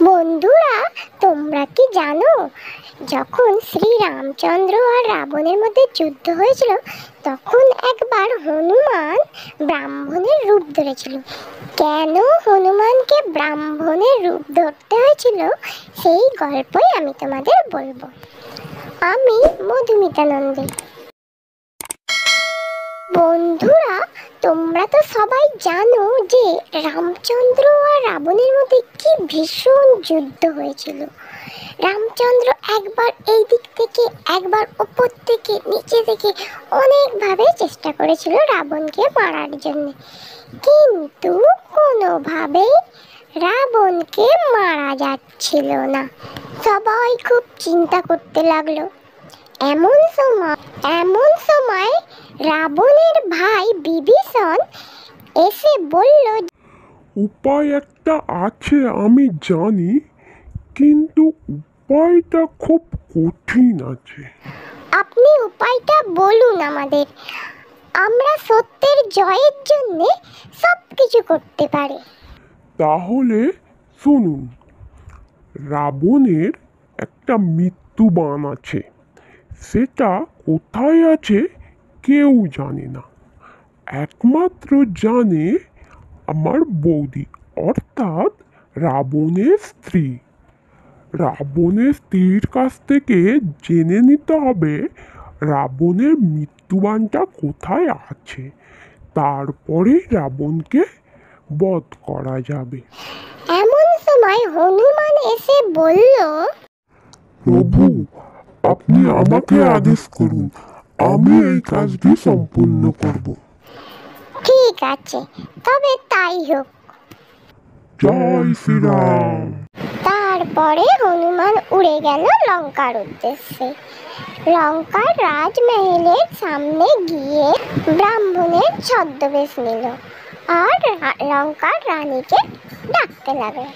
বন্ধুরা, তোমরা কি জানো যখন শ্রী রামচন্দ্র আর রাবণের মধ্যে যুদ্ধ হয়েছিল তখন একবার হনুমান ব্রাহ্মণের রূপ ধরেছিল। কেন হনুমানকে ব্রাহ্মণের রূপ ধরতে হয়েছিল সেই গল্পই আমি তোমাদের বলবো। আমি মধুমিতা নন্দী। বন্ধুরা, তোমরা তো সবাই জানো যে রামচন্দ্র আর রাবণের মধ্যে কি ভীষণ যুদ্ধ হয়েছিল। রামচন্দ্র একবার এই দিক থেকে একবার ওপর থেকে নিচে থেকে অনেকভাবে চেষ্টা করেছিল রাবণকে মারার জন্য, কিন্তু কোনোভাবেই রাবণকে মারা যাচ্ছিল না। সবাই খুব চিন্তা করতে লাগলো। এমন সময় রাবণের ভাই বিভীষণ এসে বলল, উপায় একটা আছে আমি জানি, কিন্তু উপায়টা খুব কঠিন আছে। আপনি উপায়টা বলুন আমাদের, আমরা সত্যের জয়ের জন্য সব কিছু করতে পারি। তাহলে শুনুন, রাবণের একটা মৃত্যুবাণ আছে, সেটা কোথায় আছে কেউ জানে না, একমাত্র জানে আমার বৌদি, অর্থাৎ রাবণের স্ত্রী। রাবণের স্ত্রীর কাছ থেকে জেনে নিতে হবে রাবণের মৃত্যুবাণটা কোথায় আছে, তারপরে রাবণকে বধ করা যাবে। এমন সময় হনুমান এসে বলল, প্রভু, আপনি আমাকে আদেশ করুন, আমি এই কাজটি সম্পূর্ণ করব। ঠিক আছে, তবে তাই হোক। জয় শ্রীরাম। তারপরে হনুমান উড়ে গেল লঙ্কার উদ্দেশ্যে। লঙ্কার রাজমহলের সামনে গিয়ে ব্রাহ্মণের ছদ্মবেশ নিল আর লঙ্কার রানীকে ডাকতে লাগলো।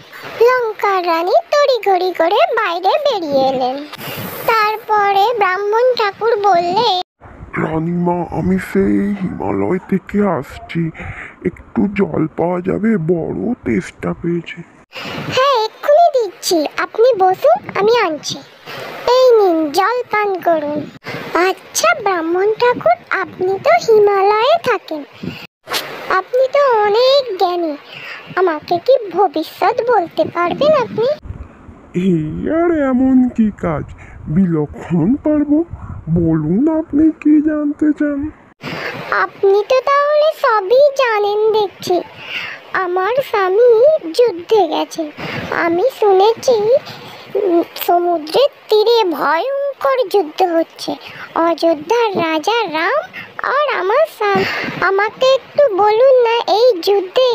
লঙ্কার রানী তড়িঘড়ি করে বাইরে বেরিয়ে এলেন। তারপরে ব্রাহ্মণ ঠাকুর বললে, রানীমা, আমি সেই হিমালয় থেকে আসছি, একটু জল পাওয়া যাবে? বড় তেষ্টা পেয়েছে। হ্যাঁ, এক্ষুনি দিচ্ছি, আপনি বসুন, আমি আনছি। এই নিন, জল পান করুন। আচ্ছা ব্রাহ্মণ ঠাকুর, আপনি তো হিমালয়ে থাকেন, আপনি তো অনেক জ্ঞানী, আমাকে কি ভবিষ্যৎ বলতে পারবেন আপনি? এই আর এমন কি কাজ, বিলক্ষণ পারবো। বলুন আপনি কি জানতে চান। আপনি তো তাহলে সবই জানেন দেখছি। আমার স্বামী যুদ্ধে গেছে, আমি শুনেছি সমুদ্রের তীরে ভয়ঙ্কর যুদ্ধ হচ্ছে, অযোধ্যার রাজা রাম আর আমার স্বামী। আমাকে একটু বলুন না, এই যুদ্ধে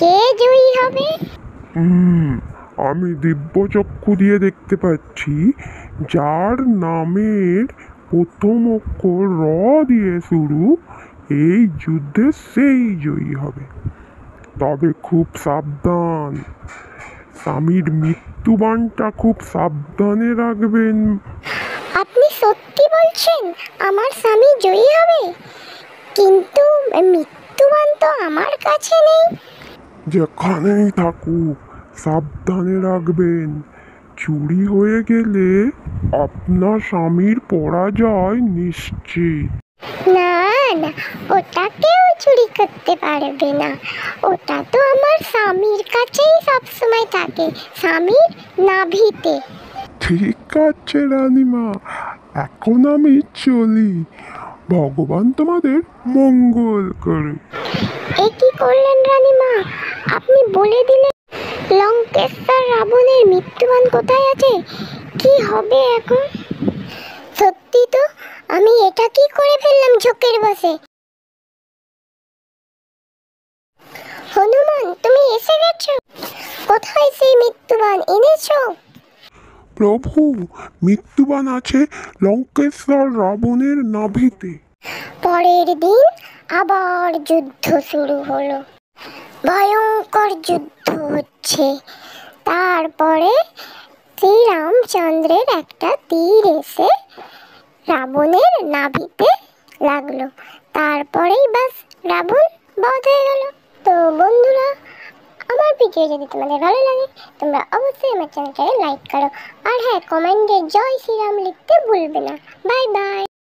কে জয়ী হবে? আমি দিব্যচক্ষু দিয়ে দেখতে পাচ্ছি, যার নামের প্রথম অক্ষর র দিয়ে শুরু, এই যুদ্ধে সেই জয়ী হবে। তবে খুব সাবধান, স্বামীর মৃত্যুবাণটা খুব সাবধানে রাখবেন। আপনি সত্যি বলছেন আমার স্বামী জয়ী হবে? কিন্তু মৃত্যুবাণ তো আমার কাছে নেই। যেখানেই থাকুক সাবধানে রাখবেন, চুরি হয়ে গেলে আপনার স্বামীর পরাজয় নিশ্চিত। না না, ওটা কেউ চুরি করতে পারবে না, ওটা তো আমার স্বামীর কাছেই সবসময় থাকে, স্বামীর নাভিতে। ঠিক আছে রানীমা, এখন আমি চলি, ভগবান তোমাদের মঙ্গল করুক। এ কি করলেন রানীমা, আপনি বলে দিলেন লঙ্কেশ্বর রাবণের মৃত্যুবাণ কোথায় আছে? কি হবে এখন? সত্যি তো, আমি এটা কি করে ফেললাম ঝোঁকের বসে। হনুমান, তুমি এসে গেছো? কোথায় সেই মৃত্যুবাণ এনেছো? প্রভু, মৃত্যুবাণ আছে লঙ্কেশ্বর রাবণের নাভিতে। পরের দিন আবার যুদ্ধ শুরু হলো, ভয়ঙ্কর যুদ্ধ হচ্ছে। তারপরে শ্রীরামচন্দ্রের একটা তীর এসে রাবণের নাভিতে লাগলো, তারপরেই বাস রাবণ বধ হয়ে গেল। তো বন্ধুরা, আমার ভিডিও যদি তোমাদের ভালো লাগে তোমরা অবশ্যই আমার চ্যানেলটাকে লাইক করো, আর হ্যাঁ, কমেন্টে জয় শ্রীরাম লিখতে ভুলবে না। Bye bye.